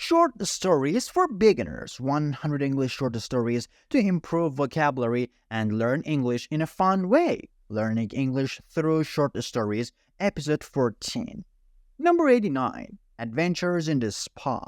Short stories for beginners 100 English short stories to improve vocabulary and learn English in a fun way. Learning English through short stories, episode 14. Number 89 Adventures in the Spa.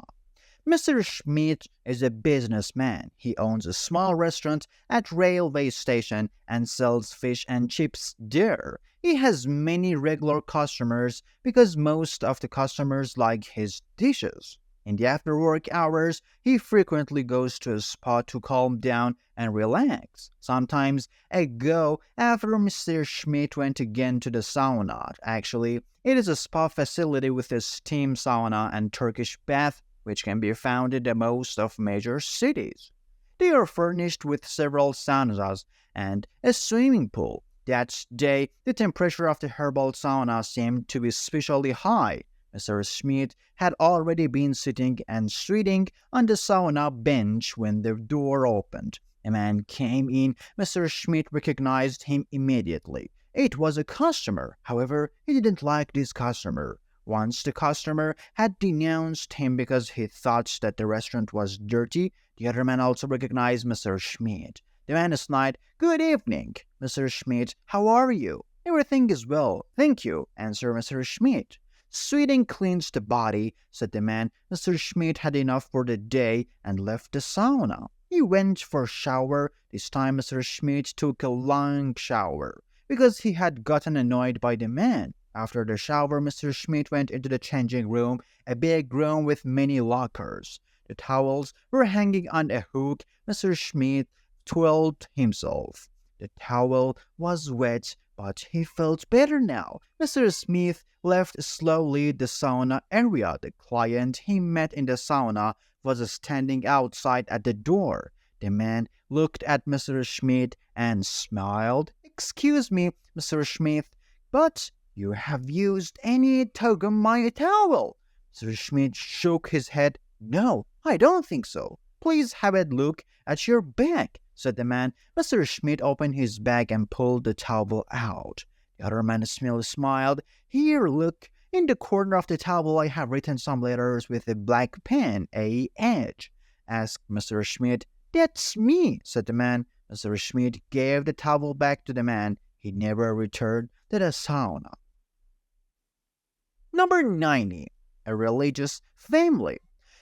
Mr. Schmidt is a businessman. He owns a small restaurant at railway station and sells fish and chips there. He has many regular customers because most of the customers like his dishes. In the after-work hours, he frequently goes to a spa to calm down and relax. Sometimes ago, after Mr. Schmidt went again to the sauna. Actually, it is a spa facility with a steam sauna and Turkish bath which can be found in the most of major cities. They are furnished with several saunas and a swimming pool. That day, the temperature of the herbal sauna seemed to be especially high. Mr. Schmidt had already been sitting and sweating on the sauna bench when the door opened. A man came in. Mr. Schmidt recognized him immediately. It was a customer. However, he didn't like this customer. Once the customer had denounced him because he thought that the restaurant was dirty, the other man also recognized Mr. Schmidt. The man snide, "Good evening, Mr. Schmidt. How are you?" "Everything is well, thank you," answered Mr. Schmidt. "Sweating cleans the body," said the man. Mr. Schmidt had enough for the day and left the sauna. He went for a shower. This time Mr. Schmidt took a long shower because he had gotten annoyed by the man. After the shower, Mr. Schmidt went into the changing room, a big room with many lockers. The towels were hanging on a hook. Mr. Schmidt twirled himself. The towel was wet, but he felt better now. Mr. Smith left slowly the sauna area. The client he met in the sauna was standing outside at the door. The man looked at Mr. Schmidt and smiled. "Excuse me, Mr. Smith, but you have used any on my towel?" Mr. Schmidt shook his head. "No, I don't think so." "Please have a look at your bag," said the man. Mr. Schmidt opened his bag and pulled the towel out. The other man smiled. "Here, look. In the corner of the towel I have written some letters with a black pen, A.H." asked Mr. Schmidt. "That's me," said the man. Mr. Schmidt gave the towel back to the man. He never returned to the sauna. Number 90. A religious family.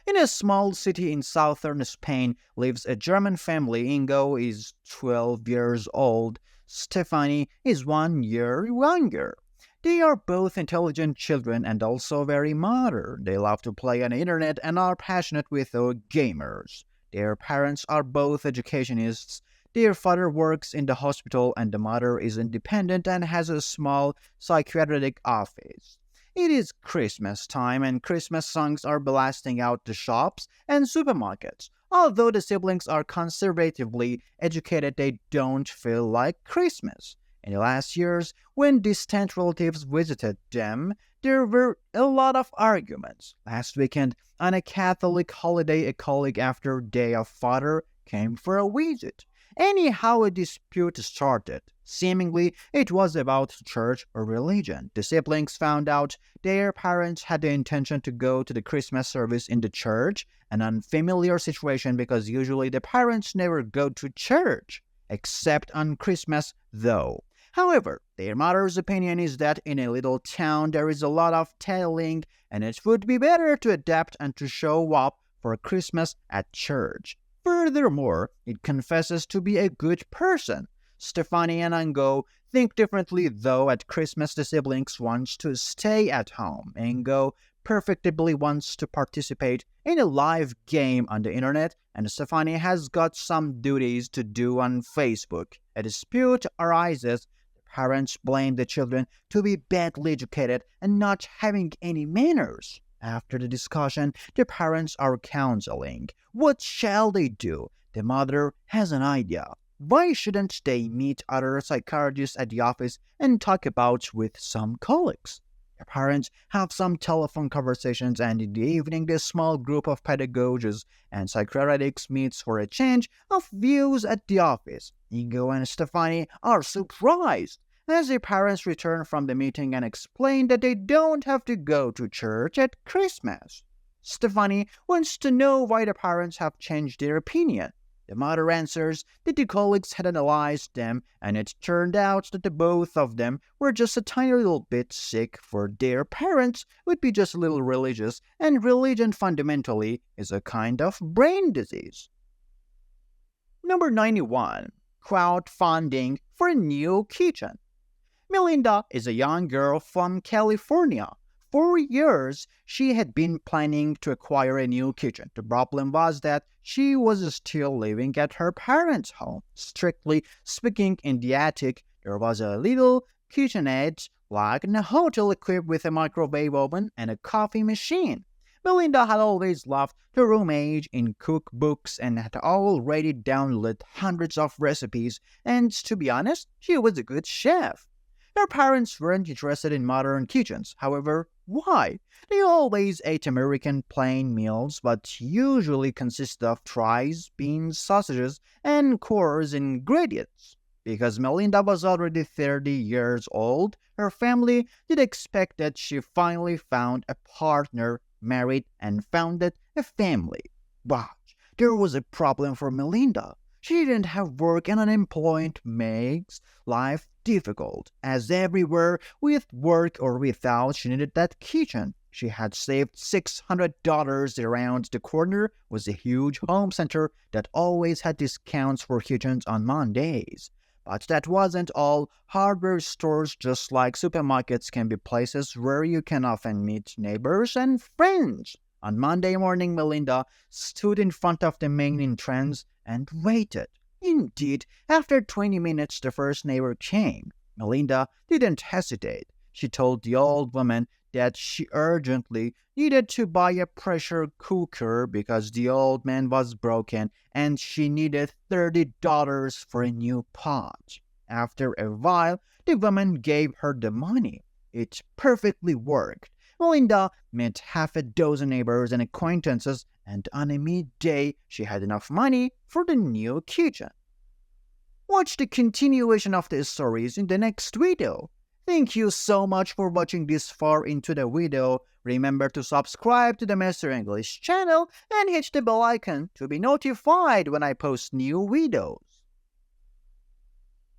In a small city in southern Spain lives a German family. Ingo is 12 years old. Stephanie is 1 year younger. They are both intelligent children and also very modern. They love to play on the internet and are passionate with gamers. Their parents are both educationists. Their father works in the hospital and the mother is independent and has a small psychiatric office. It is Christmas time and Christmas songs are blasting out the shops and supermarkets. Although the siblings are conservatively educated, they don't feel like Christmas. In the last years, when distant relatives visited them, there were a lot of arguments. Last weekend, on a Catholic holiday, a colleague after Day of Father came for a visit. Anyhow, a dispute started. Seemingly, it was about church or religion. The siblings found out their parents had the intention to go to the Christmas service in the church, an unfamiliar situation because usually the parents never go to church, except on Christmas though. However, their mother's opinion is that in a little town there is a lot of telling and it would be better to adapt and to show up for Christmas at church. Furthermore, it confesses to be a good person. Stephanie and Ingo think differently though. At Christmas the siblings want to stay at home. Ingo perfectly wants to participate in a live game on the internet and Stephanie has got some duties to do on Facebook. A dispute arises. The parents blame the children to be badly educated and not having any manners. After the discussion, the parents are counseling. What shall they do? The mother has an idea. Why shouldn't they meet other psychologists at the office and talk about with some colleagues? The parents have some telephone conversations and in the evening the small group of pedagogists and psychiatrists meets for a change of views at the office. Ingo and Stephanie are surprised as the parents return from the meeting and explain that they don't have to go to church at Christmas. Stephanie wants to know why the parents have changed their opinion. The mother answers that the colleagues had analyzed them, and it turned out that the both of them were just a tiny little bit sick, for their parents would be just a little religious, and religion fundamentally is a kind of brain disease. Number 91. Crowdfunding for a new kitchen. Melinda is a young girl from California. For years, she had been planning to acquire a new kitchen. The problem was that she was still living at her parents' home. Strictly speaking, in the attic, there was a little kitchenette like in a hotel equipped with a microwave oven and a coffee machine. Melinda had always loved to rummage in cookbooks and had already downloaded hundreds of recipes, and to be honest, she was a good chef. Her parents weren't interested in modern kitchens. However, why? They always ate American plain meals, but usually consist of rice, beans, sausages, and coarse ingredients. Because Melinda was already 30 years old, her family did expect that she finally found a partner, married, and founded a family. But there was a problem for Melinda. She didn't have work, and unemployment makes life difficult, as everywhere, with work or without, she needed that kitchen. She had saved $600. Around the corner was a huge home center that always had discounts for kitchens on Mondays. But that wasn't all. Hardware stores, just like supermarkets, can be places where you can often meet neighbors and friends. On Monday morning, Melinda stood in front of the main entrance and waited. Indeed, after 20 minutes, the first neighbor came. Melinda didn't hesitate. She told the old woman that she urgently needed to buy a pressure cooker because the old man was broken and she needed $30 for a new pot. After a while, the woman gave her the money. It perfectly worked. Melinda met half a dozen neighbors and acquaintances, and on a midday, she had enough money for the new kitchen. Watch the continuation of the stories in the next video. Thank you so much for watching this far into the video. Remember to subscribe to the Mr. English channel and hit the bell icon to be notified when I post new videos.